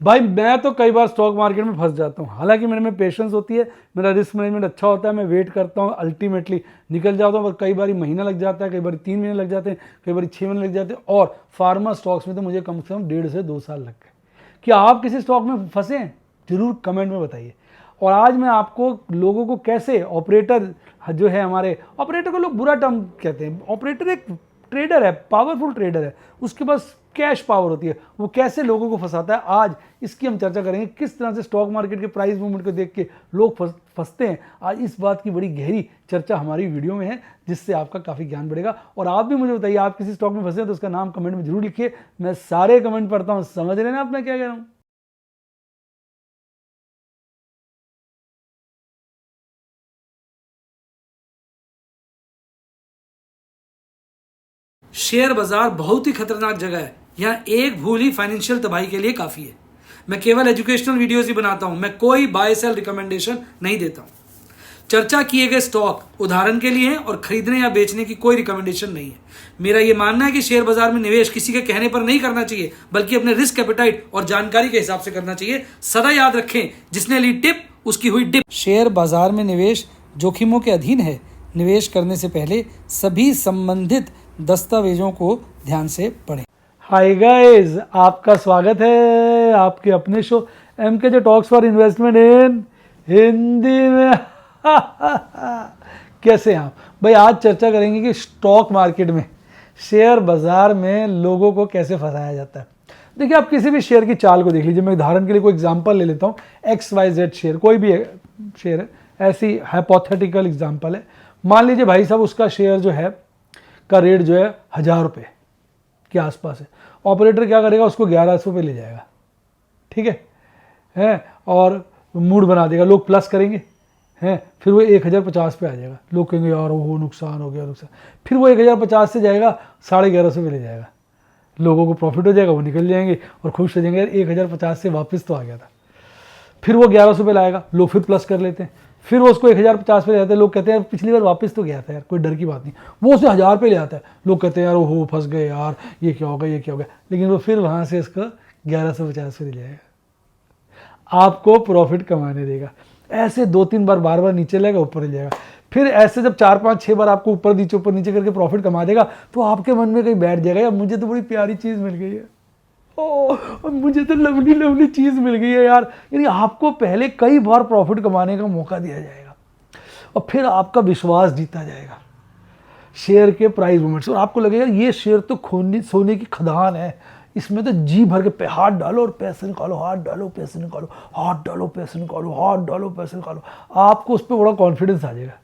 भाई मैं तो कई बार स्टॉक मार्केट में फंस जाता हूँ, हालांकि मेरे में पेशेंस होती है, मेरा रिस्क मैनेजमेंट अच्छा होता है, मैं वेट करता हूँ, अल्टीमेटली निकल जाता हूँ। पर कई बार महीना लग जाता है, कई बार 3 महीने लग जाते हैं, कई बार 6 महीने लग जाते हैं। और फार्मा स्टॉक्स में तो मुझे कम से कम 1.5 से 2 साल लग गए। क्या आप किसी स्टॉक में फंसे हैं? जरूर कमेंट में बताइए। और आज मैं आपको लोगों को कैसे ऑपरेटर जो है, हमारे ऑपरेटर को लोग बुरा टर्म कहते हैं, ऑपरेटर एक ट्रेडर है, पावरफुल ट्रेडर है, उसके पास कैश पावर होती है, वो कैसे लोगों को फंसाता है, आज इसकी हम चर्चा करेंगे। किस तरह से स्टॉक मार्केट के प्राइस मूवमेंट को देख के लोग फंसते हैं, आज इस बात की बड़ी गहरी चर्चा हमारी वीडियो में है, जिससे आपका काफ़ी ज्ञान बढ़ेगा। और आप भी मुझे बताइए, आप किसी स्टॉक में फंसे हैं तो उसका नाम कमेंट में जरूर लिखिए। मैं सारे कमेंट पढ़ता हूँ, समझ रहे ना आप मैं क्या कह रहा हूँ। शेयर बाजार बहुत ही खतरनाक जगह है। यहाँ एक भूल ही फाइनेंशियल तबाही के लिए काफी है। मैं केवल एजुकेशनल वीडियोस ही बनाता हूं, मैं कोई बाय सेल रिकमेंडेशन नहीं देता हूं। चर्चा किए गए स्टॉक उदाहरण के लिए हैं और खरीदने या बेचने की कोई रिकमेंडेशन नहीं है। मेरा यह मानना है कि शेयर बाजार में निवेश किसी के कहने पर नहीं करना चाहिए, बल्कि अपने रिस्क एपेटाइट और जानकारी के हिसाब से करना चाहिए। सदा याद रखें, जिसने ली टिप उसकी हुई डिप। शेयर बाजार में निवेश जोखिमों के अधीन है। निवेश करने से पहले सभी संबंधित दस्तावेजों को ध्यान से पढ़ें। हाय गाइस, आपका स्वागत है आपके अपने शो एमके जो टॉक्स फॉर इन्वेस्टमेंट इन हिंदी में। कैसे हैं आप भाई? आज चर्चा करेंगे कि स्टॉक मार्केट में, शेयर बाजार में लोगों को कैसे फंसाया जाता है। देखिए, आप किसी भी शेयर की चाल को देख लीजिए। मैं उदाहरण के लिए कोई एग्जांपल ले लेता हूँ, XYZ शेयर, कोई भी शेयर है, ऐसी हाइपोथेटिकल एग्जांपल है। मान लीजिए भाई साहब, उसका शेयर जो है का रेट जो है 1000 रुपये के आसपास है। ऑपरेटर क्या करेगा, उसको 1100 पे ले जाएगा, ठीक है, और मूड बना देगा, लोग प्लस करेंगे हैं, फिर वो 1050 पे आ जाएगा, लोग कहेंगे यार वो नुकसान हो गया, नुकसान। फिर वो 1050 से जाएगा 1150 पे ले जाएगा, लोगों को प्रॉफिट हो जाएगा, वो निकल जाएंगे और खुश हो जाएंगे, यार 1050 से वापस तो आ गया था। फिर वो 1100 पे लाएगा, लोग फिर प्लस कर लेते हैं, फिर वो उसको 1050 पे ले जाते हैं, लोग कहते हैं यार पिछली बार वापस तो गया था यार, कोई डर की बात नहीं। वो उसे 1000 पे ले आता है, लोग कहते हैं यार वो फंस गए यार, ये क्या होगा, ये क्या होगा। लेकिन वो फिर वहाँ से इसका 1150 पे ले जाएगा, आपको प्रॉफिट कमाने देगा। ऐसे 2-3 बार बार बार नीचे लेगा, ऊपर ले जाएगा। फिर ऐसे जब 4-5-6 बार आपको ऊपर नीचे करके प्रॉफिट कमा देगा, तो आपके मन में कहीं बैठ जाएगा, यार मुझे तो बड़ी प्यारी चीज़ मिल गई है, मुझे तो लवली लवली चीज़ मिल गई है यार। यानी आपको पहले कई बार प्रॉफिट कमाने का मौका दिया जाएगा और फिर आपका विश्वास जीता जाएगा शेयर के प्राइस मूवमेंट से, और आपको लगेगा ये शेयर तो सोने की खदान है, इसमें तो जी भर के हाथ डालो और पैसे निकालो, हाथ डालो पैसे निकालो, हाथ डालो पैसे निकालो, हाथ डालो पैसे निकालो। आपको उस पर बड़ा कॉन्फिडेंस आ जाएगा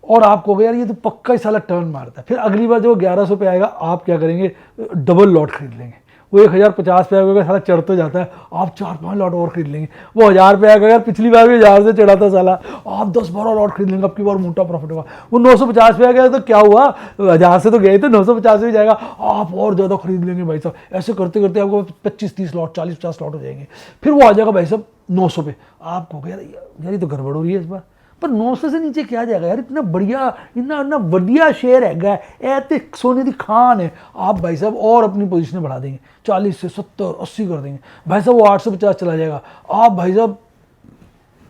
और आप कहोगे यार ये तो पक्का ही साला टर्न मारता है। फिर अगली बार जब 1100 पे आएगा, आप क्या करेंगे, डबल लॉट खरीद लेंगे। वो 1050 पे आएगा, साला चढ़ तो जाता है, आप 4-5 लॉट और खरीद लेंगे। वो 1000 पे आएगा, यार पिछली बार भी 1000 से चढ़ा था साला, आप 10-12 लॉट खरीद लेंगे, आपकी बार मोटा प्रॉफिट होगा। वो 950 पे आ गया तो क्या हुआ, 1000 से तो गए तो 950 में जाएगा, आप और ज़्यादा खरीद लेंगे भाई साहब। ऐसे करते करते आपको 25-30 लॉट, 40-50 लॉट हो जाएंगे। फिर वो आ जाएगा भाई साहब 900 पे, आप कहोगे यार ये तो गड़बड़ हो रही है इस बार। पर 900 से नीचे क्या जाएगा यार, इतना बढ़िया, इतना बढ़िया शेयर है, ऐसे सोने की खान है। आप भाई साहब और अपनी पोजीशन बढ़ा देंगे, 40 से 70-80 कर देंगे भाई साहब, वो 850 चला जाएगा। आप भाई साहब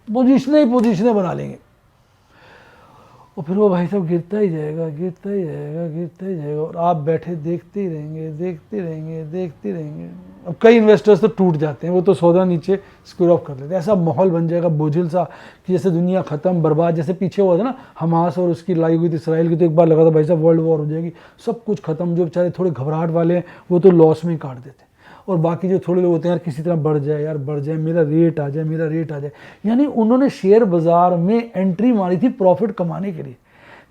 पोजीशनें बना लेंगे और फिर वो भाई साहब गिरता ही जाएगा, गिरता ही जाएगा, गिरता ही जाएगा, और आप बैठे देखते ही रहेंगे, देखते रहेंगे, देखते रहेंगे। अब कई इन्वेस्टर्स तो टूट जाते हैं, वो तो सौदा नीचे स्क्वेयर ऑफ कर लेते हैं। ऐसा माहौल बन जाएगा बोझिल सा कि जैसे दुनिया खत्म, बर्बाद, जैसे पीछे हुआ था ना हमास और उसकी लड़ाई हुई थी इसराइल की, तो एक बार लगा था भाई साहब वर्ल्ड वॉर हो जाएगी, सब कुछ खत्म। जो बेचारे थोड़े घबराहट वाले हैं वो तो लॉस में ही काट देते हैं, और बाकी जो थोड़े लोग होते हैं यार किसी तरह बढ़ जाए, यार बढ़ जाए, मेरा रेट आ जाए, मेरा रेट आ जाए। यानी उन्होंने शेयर बाजार में एंट्री मारी थी प्रॉफिट कमाने के लिए।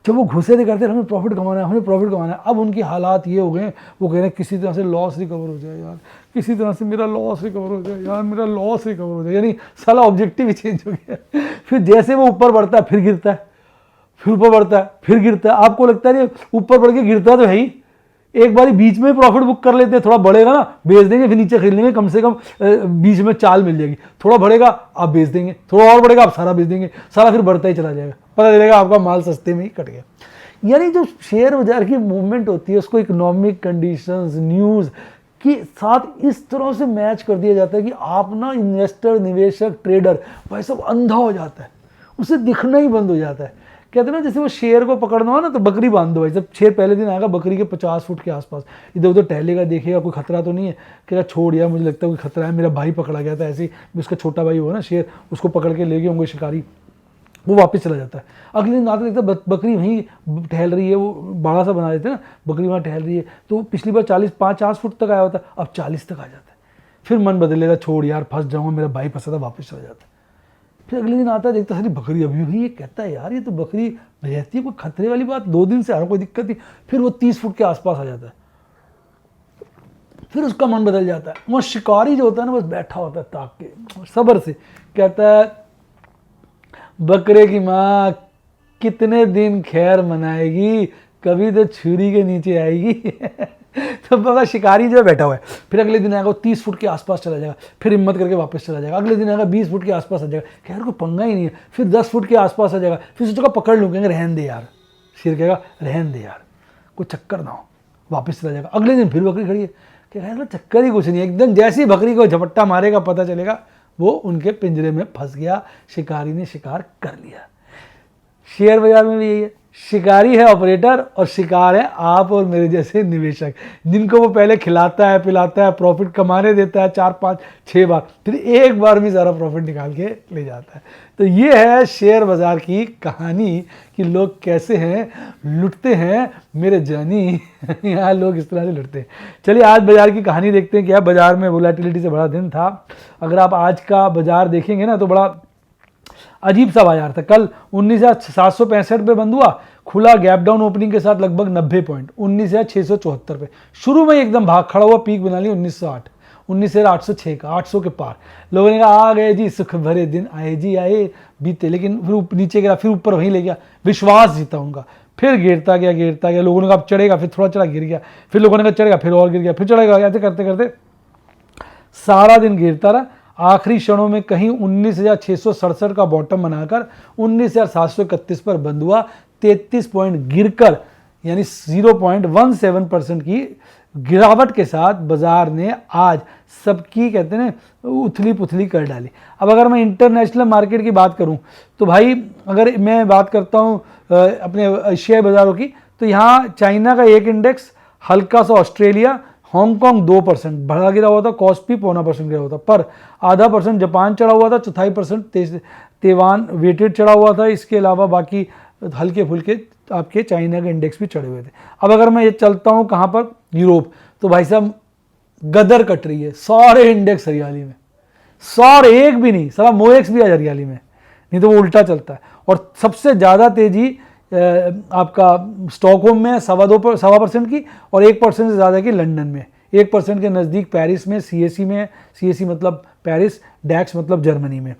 जब वो घुसे थे करते हमें प्रॉफिट कमाना है, हमें प्रॉफिट कमाना है, अब उनकी हालात ये हो गए, वो कह रहे हैं किसी तरह से लॉस रिकवर हो जाए यार, किसी तरह से मेरा लॉस रिकवर हो जाए यार, मेरा लॉस रिकवर हो जाए। यानी साला ऑब्जेक्टिव ही चेंज हो गया। फिर जैसे वो ऊपर बढ़ता है फिर गिरता है, फिर ऊपर बढ़ता है फिर गिरता है। आपको लगता है ऊपर बढ़ के गिरता तो है ही, एक बार बीच में प्रॉफिट बुक कर लेते हैं, थोड़ा बढ़ेगा ना बेच देंगे, फिर नीचे खरीद लेंगे, कम से कम बीच में चाल मिल जाएगी। थोड़ा बढ़ेगा आप बेच देंगे, थोड़ा और बढ़ेगा आप सारा बेच देंगे, सारा फिर बढ़ता ही चला जाएगा, पता चलेगा आपका माल सस्ते में ही कट गया। यानी जो शेयर बाजार की मूवमेंट होती है उसको इकोनॉमिक कंडीशंस, न्यूज़ कि साथ इस तरह से मैच कर दिया जाता है कि आप ना इन्वेस्टर, निवेशक, ट्रेडर भाई सब अंधा हो जाता है, उसे दिखना ही बंद हो जाता है। कहते हैं ना जैसे वो शेर को पकड़ना हो ना तो बकरी बांध दो भाई, जब शेर पहले दिन आएगा बकरी के 50 फुट के आसपास इधर उधर टहलेगा, देखेगा कोई खतरा तो नहीं है, कहेगा छोड़ यार मुझे लगता है कोई खतरा है, मेरा भाई पकड़ा गया था, ऐसे ही उसका छोटा भाई हुआ ना शेर, उसको पकड़ के ले गए होंगे शिकारी, वो वापस चला जाता है। अगले दिन आते देखता बकरी वहीं टहल रही है, वो बड़ा सा बना देते हैं ना, बकरी वहाँ टहल रही है, तो पिछली बार 50 फुट तक आया होता है, अब 40 तक आ जाता है, फिर मन बदल लेगा, छोड़ यार फंस जाऊँगा, मेरा भाई फंसा था, वापस चला जाता है। फिर अगले दिन आता है देखता सारी बकरी अभी भी, ये कहता है यार ये तो बकरी रहती है, कोई खतरे वाली बात, 2 दिन से आ रहा, कोई दिक्कत नहीं। फिर वो 30 फुट के आसपास आ जाता है, फिर उसका मन बदल जाता है। वो शिकारी जो होता है ना बस बैठा होता है ताक के सब्र से, कहता है बकरे की माँ कितने दिन खैर मनाएगी, कभी तो छुरी के नीचे आएगी। तो पता शिकारी जो बैठा हुआ है, फिर अगले दिन आएगा वो 30 फुट के आसपास चला जाएगा, फिर हिम्मत करके वापस चला जाएगा, अगले दिन आएगा 20 फुट के आसपास आ जाएगा, खैर कोई पंगा ही नहीं है, फिर 10 फुट के आसपास आ जाएगा, फिर सोचेगा पकड़ लूँ, कहेंगे रहन दे यार, शेर कहेगा रहन दे यार कोई चक्कर ना हो, वापस चला जाएगा। अगले दिन फिर बकरी खड़ी है, कहेगा चक्कर ही कुछ नहीं है, एकदम जैसी बकरी को झपट्टा मारेगा पता चलेगा वो उनके पिंजरे में फंस गया, शिकारी ने शिकार कर लिया। शेयर बाजार में भी यही है, शिकारी है ऑपरेटर और शिकार है आप और मेरे जैसे निवेशक, जिनको वो पहले खिलाता है पिलाता है, प्रॉफिट कमाने देता है 4 5 6 बार, फिर एक बार भी सारा प्रॉफिट निकाल के ले जाता है। तो ये है शेयर बाजार की कहानी कि लोग कैसे हैं, लुटते हैं मेरे जानी। यहाँ लोग इस तरह से लुटते हैं। चलिए आज बाजार की कहानी देखते हैं क्या। बाजार में वोलेटिलिटी से बड़ा दिन था। अगर आप आज का बाजार देखेंगे ना तो बड़ा अजीब सा बाजार था। कल 19,765 पे बंद हुआ, खुला गैप डाउन ओपनिंग के साथ लगभग 90 पॉइंट, 19,674 पे। शुरू में एकदम भाग खड़ा हुआ, पीक बना ली 1908, 19,806 का, 800 के पार। लोगों ने कहा आ गए जी, सुख भरे दिन आए जी आए, बीते। लेकिन फिर नीचे गिरा, फिर ऊपर वहीं ले गया, विश्वास जीता उनका। फिर गिरता गया, लोगों ने कहा अब चढ़ेगा, फिर थोड़ा चढ़ा गिर गया, फिर लोगों ने कहा चढ़ेगा, फिर और गिर गया, फिर चढ़ेगा, ऐसे करते करते सारा दिन गिरता रहा। आखिरी क्षणों में कहीं 19,667 का बॉटम बनाकर 19,731 पर बंद हुआ। 33 पॉइंट गिरकर यानी 0.17% की गिरावट के साथ बाजार ने आज सबकी कहते हैं उथली पुथली कर डाली। अब अगर मैं इंटरनेशनल मार्केट की बात करूं तो भाई अगर मैं बात करता हूं अपने एशियाई बाजारों की, तो यहाँ चाइना का एक इंडेक्स, हल्का सा ऑस्ट्रेलिया, हांगकांग 2% बढ़ा गिरा हुआ था, कॉस्पी 0.25% गिरा हुआ था, पर आधा % जापान चढ़ा हुआ था, 0.25% ताइवान वेटेड चढ़ा हुआ था। इसके अलावा बाकी हल्के फुल्के आपके चाइना के इंडेक्स भी चढ़े हुए थे। अब अगर मैं ये चलता हूँ कहाँ पर, यूरोप, तो भाई साहब गदर कट रही है, सारे इंडेक्स हरियाली में, सारे एक भी नहीं, सारा मोएक्स भी आज हरियाली में, नहीं तो वो उल्टा चलता है। और सबसे ज़्यादा तेजी आपका स्टॉकहोम में 2.25% की, और 1% से ज़्यादा की लंदन में, 1% के नज़दीक पेरिस में, सीएसई में, सीएसई मतलब पेरिस, डैक्स मतलब जर्मनी में,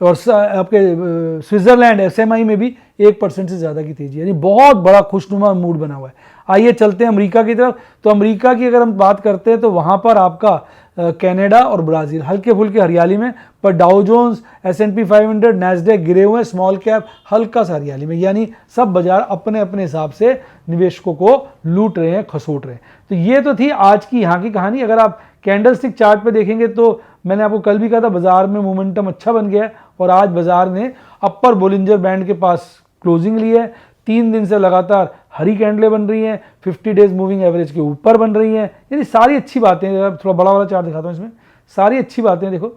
और आपके स्विट्ज़रलैंड एसएमआई में भी 1% से ज़्यादा की तेज़ी, यानी बहुत बड़ा खुशनुमा मूड बना हुआ है। आइए चलते हैं अमेरिका की तरफ। तो अमेरिका की अगर हम बात करते हैं तो वहाँ पर आपका कनाडा और ब्राज़ील हल्के फुल्के हरियाली में, पर डाउ जोन्स, S&P 500, नैस्डैक गिरे हुए हैं, स्मॉल कैप हल्का सा हरियाली में, यानी सब बाजार अपने अपने हिसाब से निवेशकों को लूट रहे हैं, खसोट रहे हैं। तो ये तो थी आज की यहाँ की कहानी। अगर आप कैंडलस्टिक चार्ट पे देखेंगे तो मैंने आपको कल भी कहा था बाजार में मोमेंटम अच्छा बन गया है, और आज बाजार ने अपर बोलिंजर बैंड के पास क्लोजिंग ली है। 3 दिन से लगातार हरी कैंडलें बन रही हैं, 50 डेज मूविंग एवरेज के ऊपर बन रही हैं, यानी सारी अच्छी बातें। थोड़ा बड़ा वाला चार्ट दिखाता हूँ, इसमें सारी अच्छी बातें देखो,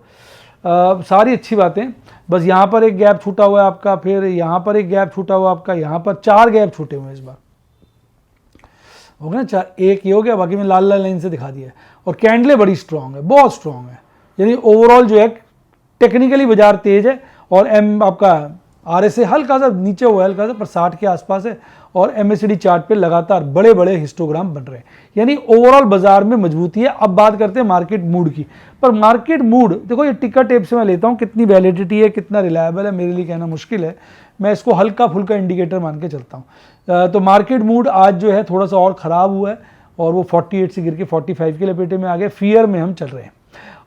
सारी अच्छी बातें। बस यहाँ पर एक गैप छूटा हुआ है आपका, फिर यहाँ पर एक गैप छूटा हुआ आपका, यहाँ पर 4 गैप छूटे हुए हैं इस बार, हो गया ना 4, एक ये हो गया, बाकी में लाल लाल लाइन से दिखा दिया है। और कैंडलें बड़ी स्ट्रांग है, बहुत स्ट्रांग है, यानी ओवरऑल जो है टेक्निकली बाजार तेज है। और आपका RSI हल्का सा नीचे हुआ है, हल्का सा, पर 60 के आसपास है। और MACD चार्ट पे लगातार बड़े बड़े हिस्टोग्राम बन रहे हैं, यानी ओवरऑल बाजार में मजबूती है। अब बात करते हैं मार्केट मूड की। पर मार्केट मूड देखो, ये टिकर टेप से मैं लेता हूँ, कितनी वैलिडिटी है, कितना रिलायबल है, मेरे लिए कहना मुश्किल है, मैं इसको हल्का फुल्का इंडिकेटर मान के चलता हूँ। तो मार्केट मूड आज जो है थोड़ा सा और ख़राब हुआ है, और वो 48 से गिर के 45 के लपेटे में आ गए, फियर में हम चल रहे हैं।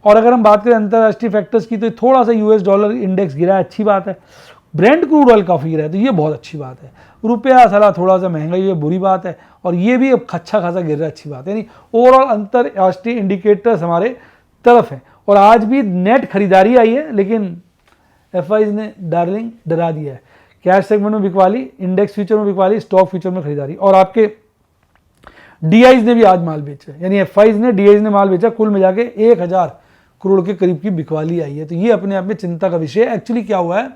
और अगर हम बात करें अंतर्राष्ट्रीय फैक्टर्स की, तो थोड़ा सा US डॉलर इंडेक्स गिरा है, अच्छी बात है। ब्रेंट क्रूड ऑयल काफ़ी गिरा है, तो ये बहुत अच्छी बात है। रुपया साला थोड़ा सा महंगा, ये बुरी बात है, और ये भी अब अच्छा खासा गिर रहा है, अच्छी बात है। यानी ओवरऑल अंतरराष्ट्रीय इंडिकेटर्स हमारे तरफ हैं, और आज भी नेट खरीदारी आई है, लेकिन एफआईज ने डार्लिंग डरा दिया है। कैश सेगमेंट में बिकवाली, इंडेक्स फ्यूचर में बिकवाली, स्टॉक फ्यूचर में खरीदारी, और आपके डीआईज ने भी आज माल बेचा, यानी एफआईज ने डीआईज ने माल बेचा, कुल मिला के 1000 करोड़ के करीब की बिकवाली आई है। तो ये अपने आप में चिंता का विषय है। एक्चुअली क्या हुआ है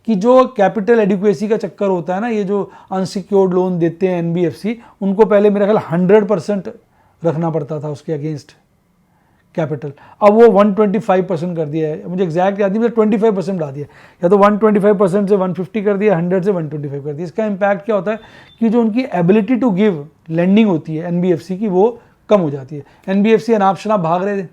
कि जो कैपिटल एडिक्वेसी का चक्कर होता है ना, ये जो अनसिक्योर्ड लोन देते हैं एनबीएफसी, उनको पहले मेरा ख्याल 100% रखना पड़ता था उसके अगेंस्ट कैपिटल, अब वो 125% कर दिया है। मुझे एग्जैक्ट याद नहीं, 25% बढ़ा दिया, या तो 125% से 150 कर दिया, 100 से 125 कर दिया। इसका इम्पैक्ट क्या होता है कि जो उनकी एबिलिटी टू गिव लेंडिंग होती है एनबीएफसी की, वो कम हो जाती है। एनबीएफसी अनाप शनाप भाग रहे थे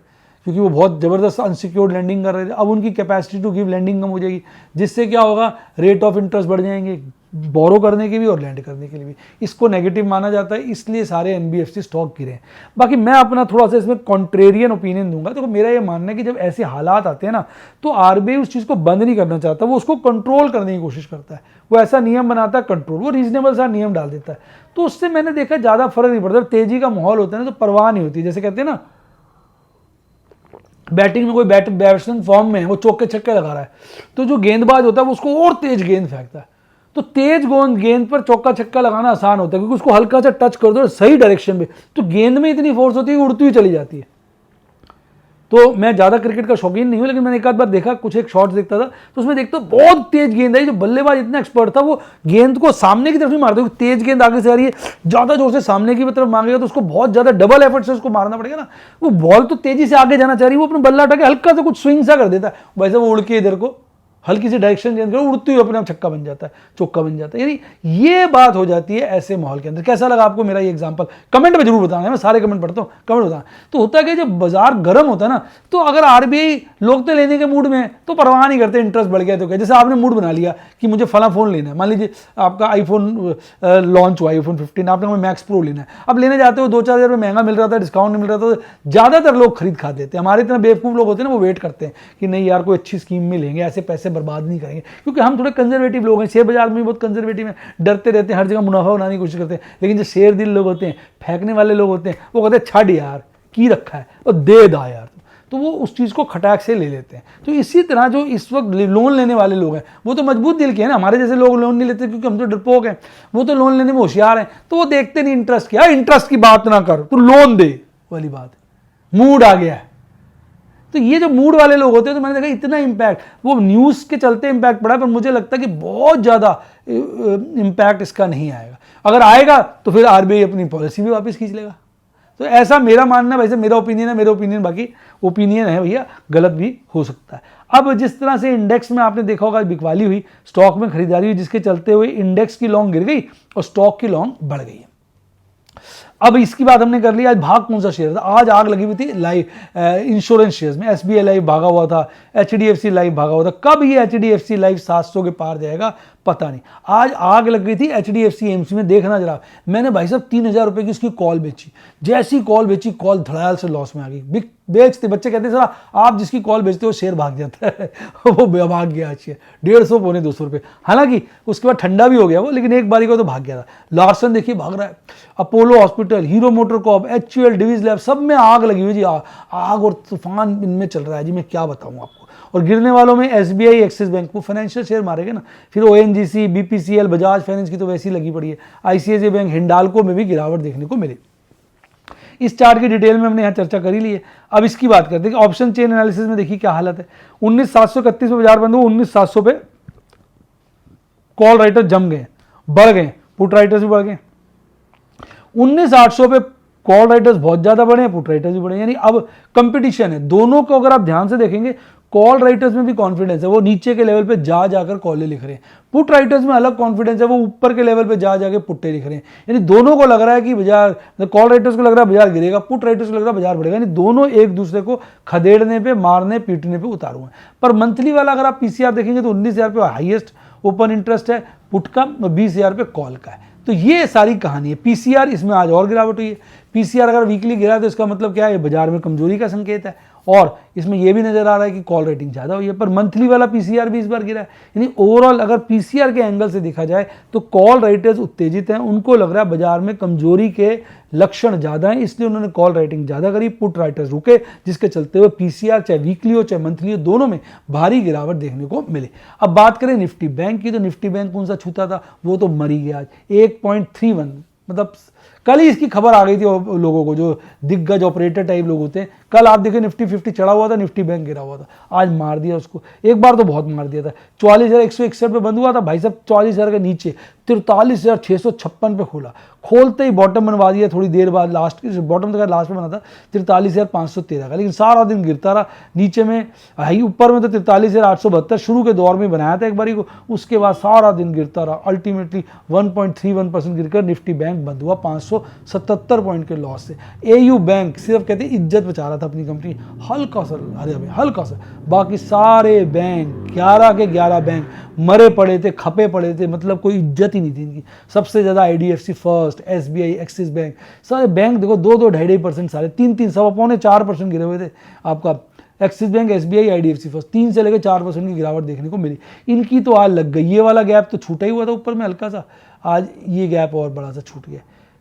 क्योंकि वो बहुत ज़बरदस्त अनसिक्योर्ड लैंडिंग कर रहे थे, अब उनकी कैपेसिटी टू गिव लैंडिंग कम हो जाएगी, जिससे क्या होगा, रेट ऑफ इंटरेस्ट बढ़ जाएंगे, बोरो करने के भी और लैंड करने के लिए भी। इसको नेगेटिव माना जाता है, इसलिए सारे एनबीएफसी स्टॉक गिरे हैं। बाकी मैं अपना थोड़ा सा इसमें कॉन्ट्रेरियन ओपिनियन दूंगा। तो मेरा ये मानना है कि जब ऐसे हालात आते हैं ना, तो आरबीआई उस चीज़ को बंद नहीं करना चाहता, वो उसको कंट्रोल करने की कोशिश करता है। वो ऐसा नियम बनाता है कंट्रोल, वो रीजनेबल सा नियम डाल देता है, तो उससे मैंने देखा ज़्यादा फर्क नहीं पड़ता। तेजी का माहौल होता है ना, तो परवाह नहीं होती। जैसे कहते हैं ना, बैटिंग में कोई बैट्समैन फॉर्म में है, वो चौके छक्के लगा रहा है, तो जो गेंदबाज होता है वो उसको और तेज गेंद फेंकता है। तो तेज गेंद पर चौका छक्का लगाना आसान होता है, क्योंकि उसको हल्का सा टच कर दो सही डायरेक्शन में, तो गेंद में इतनी फोर्स होती है कि उड़ती हुई चली जाती है। तो मैं ज़्यादा क्रिकेट का शौकीन नहीं हूँ, लेकिन मैंने एक आध बार देखा, कुछ एक शॉट्स देखता था, तो उसमें देखता बहुत तेज गेंद आई। जो बल्लेबाज इतना एक्सपर्ट था, वो गेंद को सामने की तरफ नहीं मारता, तेज गेंद आगे से आ रही है, ज़्यादा जोर से सामने की तरफ मांगेगा तो उसको बहुत ज़्यादा डबल एफर्ट से उसको मारना पड़ेगा ना। वो बॉल तो तेजी से आगे जाना चाह रही है, वो अपना बल्ला उठा के हल्का से कुछ स्विंग सा कर देता है, वैसे वो उड़ के इधर को हल्की सी डायरेक्शन चेंज करो, उड़ती हुई अपने आप छक्का बन जाता है, चौका बन जाता है। यानी ये बात हो जाती है ऐसे माहौल के अंदर। कैसा लगा आपको मेरा ये एग्जांपल? कमेंट में जरूर बताना, मैं सारे कमेंट पढ़ता हूँ, कमेंट बताना। तो होता है कि जब बाजार गर्म होता है ना, तो अगर आरबीआई लोग तो लेने के मूड में है, तो परवाह नहीं करते, इंटरेस्ट बढ़ गया तो क्या। जैसे आपने मूड बना लिया कि मुझे फला फोन लेना है, मान लीजिए आपका आईफोन लॉन्च हुआ, आईफोन 15, आपने मैक्स प्रो लेना है, अब लेने जाते हो 2-4 हज़ार रुपये महंगा मिल रहा था, डिस्काउंट नहीं मिल रहा था, तो ज़्यादातर लोग खरीद खा देते हैं। हमारे इतना बेवकूफ़ लोग होते हैं ना, वो वेट करते हैं कि नहीं यार कोई अच्छी स्कीम में लेंगे, ऐसे पैसे बर्बाद नहीं करेंगे, क्योंकि हम थोड़े कंजर्वेटिव लोग हैं। शेयर बाजार में बहुत कंजर्वेटिव हैं, डरते रहते हैं, हर जगह मुनाफा बनाने की कोशिश करते हैं। लेकिन जो शेयर दिल लोग होते हैं, फेंकने वाले लोग होते हैं, वो कहते हैं छाड़ यार, की रखा है और दे दा यार, तो वो उस चीज़ को खटाक से ले लेते हैं। तो इसी तरह जो इस वक्त लोन लेने वाले लोग हैं, वो तो मजबूत दिल के हैं ना। हमारे जैसे लोग लोन नहीं लेते क्योंकि हम तो डरपोक हैं, वो तो लोन लेने में होशियार हैं, तो वो देखते नहीं इंटरेस्ट क्या, इंटरेस्ट की बात ना कर, तू लोन दे वाली बात, मूड आ गया है। तो ये जो मूड वाले लोग होते हैं, तो मैंने देखा इतना इम्पैक्ट, वो न्यूज़ के चलते इम्पैक्ट पड़ा, पर मुझे लगता है कि बहुत ज़्यादा इम्पैक्ट इसका नहीं आएगा। अगर आएगा तो फिर आरबीआई अपनी पॉलिसी भी वापस खींच लेगा। तो ऐसा मेरा मानना है, वैसे मेरा ओपिनियन है, मेरा ओपिनियन बाकी ओपिनियन है भैया, गलत भी हो सकता है। अब जिस तरह से इंडेक्स में आपने देखा होगा बिकवाली हुई, स्टॉक में खरीदारी हुई, जिसके चलते हुए इंडेक्स की लॉन्ग गिर गई और स्टॉक की लॉन्ग बढ़ गई है। अब इसकी बात हमने कर ली, आज भाग कौन सा शेयर था? आज आग लगी हुई थी लाइफ इंश्योरेंस शेयर्स में। एसबीआई लाइफ भागा हुआ था, एचडीएफसी लाइफ भागा हुआ था। कब ये एचडीएफसी लाइफ 700 के पार जाएगा पता नहीं। आज आग लग गई थी एचडीएफसी एम्स में, देखना जरा। मैंने भाई साहब 3000 रुपये की उसकी कॉल बेची, जैसी कॉल बेची, कॉल धड़ाल से लॉस में आ गई। बेचते बच्चे कहते हैं सर आप जिसकी कॉल बेचते हो शेयर भाग जाता है वो भाग गया शेयर 150 पौने 200 रुपये। हालांकि उसके बाद ठंडा भी हो गया वो, लेकिन एक बारी को तो भाग गया था। लार्सन देखिए भाग रहा है, Apollo hospital, Hero MotoCorp, HUL, Divi's lab, सब में आग लगी हुई जी। आग और तूफान इनमें चल रहा है जी, मैं क्या बताऊँ आपको। और गिरने वालों में एसबीआई, एक्सिस बैंक, वो फाइनेंशियल शेयर मारेंगे ना। फिर ओएनजीसी, बीपीसीएल, बजाज फाइनेंस की तो वैसी लगी पड़ी है। आईसीआईसीआई बैंक, हिंडाल्को में भी गिरावट देखने को मिली। इस चार्ट की डिटेल में हमने यहाँ चर्चा कर ही ली है। अब इसकी बात करते हैं कि ऑप्शन चेन एनालिसिस में देखिए क्या हालत है। 19,731 पे बाजार बंद हुआ, 19,700 पे कॉल राइटर जम गए, बढ़ गए, पुट राइटर्स भी बढ़ गए। 19,800 पे कॉल राइटर्स बहुत ज्यादा बढ़े, पुट राइटर्स भी बढ़े। यानी अब कंपटीशन है दोनों को। अगर आप ध्यान से देखेंगे, कॉल राइटर्स में भी कॉन्फिडेंस है, वो नीचे के लेवल पे जा जाकर कॉलें लिख रहे हैं। पुट राइटर्स में अलग कॉन्फिडेंस है, वो ऊपर के लेवल पे जा जाकर पुट्टे लिख रहे हैं। यानी दोनों को लग रहा है कि बाजार, कॉल राइटर्स को लग रहा है बाजार गिरेगा, पुट राइटर्स को लग रहा है बाजार बढ़ेगा। यानी दोनों एक दूसरे को खदेड़ने पे, मारने पीटने पे उतारू हैं। पर मंथली वाला अगर आप पीसीआर देखेंगे तो 19,000 पे हाईएस्ट ओपन इंटरेस्ट है पुट का, 20,000 पे कॉल का है। तो ये सारी कहानी है। पीसीआर इसमें आज और गिरावट हुई है। पीसीआर अगर वीकली गिरा है तो इसका मतलब क्या है, बाजार में कमजोरी का संकेत है। और इसमें यह भी नजर आ रहा है कि कॉल रेटिंग ज्यादा हुई है, पर मंथली वाला पीसीआर भी इस बार गिरा है। यानी ओवरऑल अगर पीसीआर के एंगल से देखा जाए तो कॉल राइटर्स उत्तेजित हैं, उनको लग रहा है बाजार में कमजोरी के लक्षण ज्यादा हैं, इसलिए उन्होंने कॉल राइटिंग ज्यादा करी, पुट राइटर्स रुके, जिसके चलते हुए पीसीआर चाहे वीकली हो चाहे मंथली हो, दोनों में भारी गिरावट देखने को मिली। अब बात करें निफ्टी बैंक की, तो निफ्टी बैंक कौन सा छूता था, वो तो मर ही गया आज 1.31, मतलब कल ही इसकी खबर आ गई थी लोगों को, जो दिग्गज ऑपरेटर टाइप लोग होते हैं। कल आप देखें निफ्टी 50 चढ़ा हुआ था, निफ्टी बैंक गिरा हुआ था, आज मार दिया उसको, एक बार तो बहुत मार दिया था। 44,161 पे बंद हुआ था भाई साहब, 44,000 के नीचे 43,656 पे खोला, खोलते ही बॉटम बनवा दिया थोड़ी देर बाद, लास्ट बॉटम तक लास्ट में बना था 43,513 का, लेकिन सारा दिन गिरता रहा। नीचे में हाई, ऊपर में तो 43,872 शुरू के दौर में बनाया था एक बारी को, उसके बाद सारा दिन गिरता रहा। अल्टीमेटली 1.31% गिरकर निफ्टी बैंक बंद हुआ 577 पॉइंट के लॉस से। एयू बैंक सिर्फ कहते इज्जत बचा रहा था अपनी कंपनी, हल्का सा, अरे अभी हल्का सा, बाकी सारे बैंक 11 के 11 बैंक मरे पड़े थे, खपे पड़े थे, मतलब कोई इज्जत ही नहीं थी इनकी। सबसे ज्यादा IDFC first, SBI, axis bank, सारे बैंक देखो 2-2.5% सारे, 3-3 सवा पौने 4% गिरे हुए थे। आपका axis bank, SBI, IDFC first 3 से लेकर 4% की गिरावट देखने को मिली। इनकी तो आज लग गई, ये वाला गैप तो छूटा ही हुआ था ऊपर में हल्का सा, आज ये गैप और बड़ा सा छूट गया।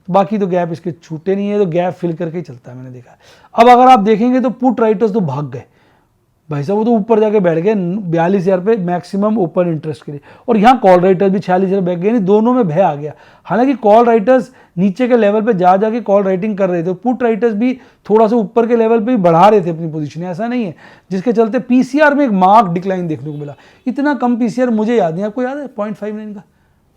बाकी तो गैप इसके छूटे नहीं है, तो गैप फिल करके ही चलता है, मैंने देखा। अब अगर आप देखेंगे तो पुट राइटर्स तो भाग गए भाई साहब, वो तो ऊपर जाके बैठ गए 42,000 पे मैक्सिमम ओपन इंटरेस्ट के लिए, और यहाँ कॉल राइटर्स भी 46,000 बैठ गए, दोनों में भय आ गया। हालांकि कॉल राइटर्स नीचे के लेवल पे जा जाके कॉल राइटिंग कर रहे थे, पुट राइटर्स भी थोड़ा सा ऊपर के लेवल पे भी बढ़ा रहे थे अपनी पोजीशन, ऐसा नहीं है, जिसके चलते पीसीआर में एक मार्क डिक्लाइन देखने को मिला। इतना कम पीसीआर मुझे याद नहीं, आपको याद है 0.59 का?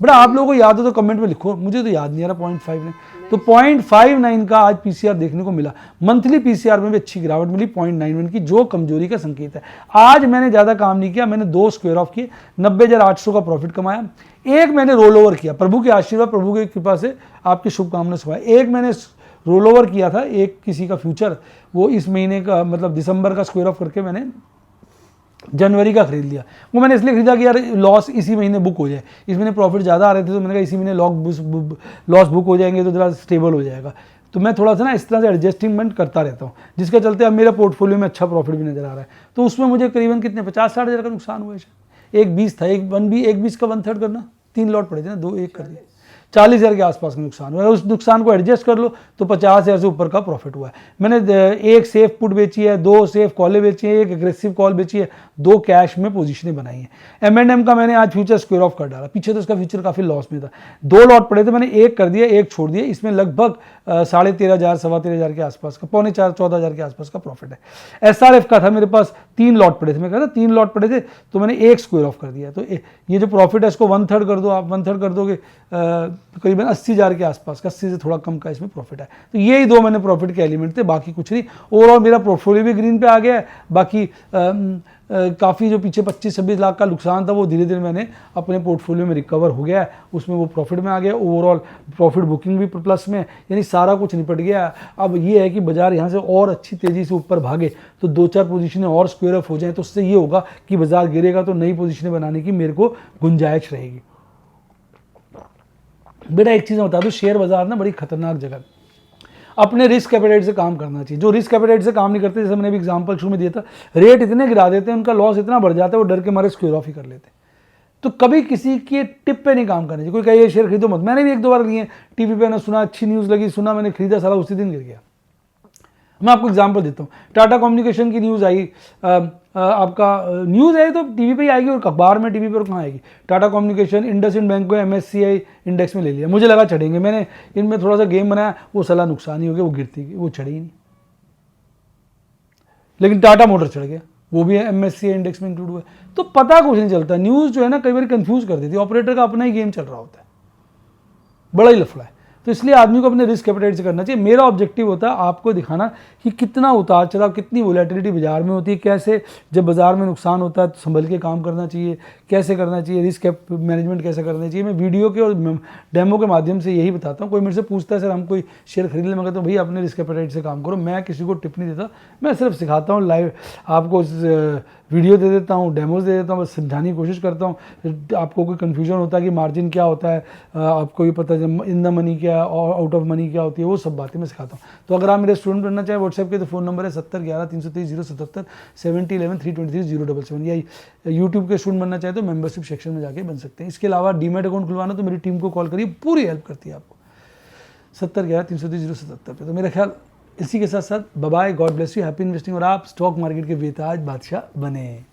बड़ा आप लोगों को याद हो तो कमेंट में लिखो, मुझे तो याद नहीं आ रहा 0.59, तो 0.59 का आज पीसीआर देखने को मिला। मंथली पीसीआर में भी अच्छी गिरावट मिली 0.91 की, जो कमजोरी का संकेत है। आज मैंने ज्यादा काम नहीं किया, मैंने 2 स्क्वायर ऑफ किए, 90,800 का प्रॉफिट कमाया। एक मैंने रोल ओवर किया, प्रभु के आशीर्वाद, प्रभु की कृपा से, आपकी शुभकामना से हुआ। एक मैंने रोल ओवर किया था एक किसी का फ्यूचर, वो इस महीने का मतलब दिसंबर का स्क्वायर ऑफ करके मैंने जनवरी का खरीद लिया। वो मैंने इसलिए खरीदा कि यार लॉस इसी महीने बुक हो जाए, इस महीने प्रॉफिट ज़्यादा आ रहे थे, तो मैंने कहा इसी महीने लॉस बुक हो जाएंगे तो ज़रा स्टेबल हो जाएगा। तो मैं थोड़ा सा ना इस तरह से एडजस्टमेंट करता रहता हूँ, जिसके चलते अब मेरे पोर्टफोलियो में अच्छा प्रॉफिट भी नजर आ रहा है। तो उसमें मुझे करीबन कितने 50-60 हज़ार का नुकसान हुआ है। एक 20 था, एक 20 का 1/3 करना, 3 लॉट पड़े थे ना, 2 एक कर दिए, 40,000 के आसपास का नुकसान हुआ है। उस नुकसान को एडजस्ट कर लो तो 50,000 से ऊपर का प्रॉफिट हुआ है। मैंने एक सेफ पुट बेची है, 2 सेफ कॉलें बेची है, एक एग्रेसिव कॉल बेची है, 2 कैश में पोजीशनें बनाई हैं। M&M का मैंने आज फ्यूचर स्क्वायर ऑफ कर डाला, पीछे तो इसका फ्यूचर काफी लॉस में था, 2 लॉट पड़े थे, मैंने एक कर दिया, एक छोड़ दिया। इसमें लगभग 13,500 सवा 13,000 के आसपास का, 14,500 के आसपास का प्रॉफिट है। SRF का था मेरे पास 3 लॉट पड़े थे, मैं कहता 3 लॉट पड़े थे, तो मैंने एक स्क्वायर ऑफ कर दिया। तो ये जो प्रॉफिट है इसको 1/3 कर दो, आप 1/3 कर दोगे करीबन 80,000 के आसपास का, 80 से थोड़ा कम का इसमें प्रॉफिट है। तो यही 2 मैंने प्रॉफिट के एलिमेंट थे, बाकी कुछ नहीं। ओवरऑल मेरा पोर्टफोलियो भी ग्रीन पे आ गया है। बाकी काफ़ी जो पीछे 25-26 लाख का नुकसान था वो धीरे धीरे मैंने अपने पोर्टफोलियो में रिकवर हो गया है, उसमें वो प्रॉफिट में आ गया। ओवरऑल प्रॉफिट बुकिंग भी प्लस में, यानी सारा कुछ निपट गया। अब ये है कि बाजार यहाँ से और अच्छी तेज़ी से ऊपर भागे तो 2-4 पोजीशनें और स्क्वायर ऑफ हो जाएं, तो उससे ये होगा कि बाजार गिरेगा तो नई पोजीशनें बनाने की मेरे को गुंजाइश रहेगी। बेटा एक चीज़ मैं बता दूं, शेयर बाजार ना बड़ी खतरनाक जगह, अपने रिस्क एपेटाइट से काम करना चाहिए। जो रिस्क एपेटाइट से काम नहीं करते, जैसे मैंने भी एग्जांपल शुरू में दिया था, रेट इतने गिरा देते हैं, उनका लॉस इतना बढ़ जाता है, वो डर के मारे स्क्वायर ऑफ ही कर लेते हैं। तो कभी किसी के टिप पे नहीं काम करना चाहिए। कोई कहे ये शेयर खरीदो मत, मैंने भी 1-2 बार लिए, टीवी पे ना सुना, अच्छी न्यूज़ लगी, सुना, मैंने खरीदा, सारा उसी दिन गिर गया। मैं आपको एग्जांपल देता हूँ, टाटा कम्युनिकेशन की न्यूज़ आई, आपका न्यूज़ है तो टीवी पे ही आएगी, और अखबार में टीवी पर कहाँ आएगी। टाटा कम्युनिकेशन इंडसइंड बैंक को MSCI इंडेक्स में ले लिया, मुझे लगा चढ़ेंगे, मैंने इनमें थोड़ा सा गेम बनाया, वो सलाह नुकसान ही हो गया, वो गिरती गई, वो चढ़ी ही नहीं। लेकिन टाटा मोटर चढ़ गया, वो भी MSCI इंडेक्स में इंक्लूड हुआ। तो पता कुछ नहीं चलता, न्यूज़ जो है ना कई बार कंफ्यूज कर देती है, ऑपरेटर का अपना ही गेम चल रहा होता है, बड़ा ही लफड़ा है। तो इसलिए आदमी को अपने रिस्क एपेटाइट से करना चाहिए। मेरा ऑब्जेक्टिव होता है आपको दिखाना कि कितना उतार चढ़ाव, कितनी वोलेटिलिटी बाजार में होती है, कैसे जब बाजार में नुकसान होता है तो संभल के काम करना चाहिए, कैसे करना चाहिए, रिस्क मैनेजमेंट कैसे करना चाहिए। मैं वीडियो के और डेमो के माध्यम से यही बताता हूँ। कोई मेरे से पूछता है सर हम कोई शेयर खरीद ले, मैं कहता हूँ भाई अपने रिस्क एपेटाइट से काम करो, मैं किसी को टिप नहीं देता, मैं सिर्फ सिखाता हूँ, लाइव आपको वीडियो दे देता हूँ, डेमोज दे देता हूँ, बस समझाने की कोशिश करता हूँ। आपको कोई कन्फ्यूजन होता है कि मार्जिन क्या होता है, आपको ये पता है इन द मनी क्या है और आउट ऑफ मनी क्या होती है, वो सब बातें मैं सिखाता हूँ। तो अगर आप मेरे स्टूडेंट बनना चाहें व्हाट्सएप के, तो फ़ोन नंबर है 7011 323 077 7011 323 077, या यूट्यूब के स्टूडेंट बनना चाहे तो मेंबरशिप सेक्शन में जाके बन सकते हैं। इसके अलावा डीमेट अकाउंट खुलवाना तो मेरी टीम को कॉल करिए, पूरी हेल्प करती है आपको 7011 323 077 पे। तो मेरा ख्याल इसी के साथ साथ bye bye, God bless you, happy investing, और आप स्टॉक मार्केट के बेताज बादशाह बने।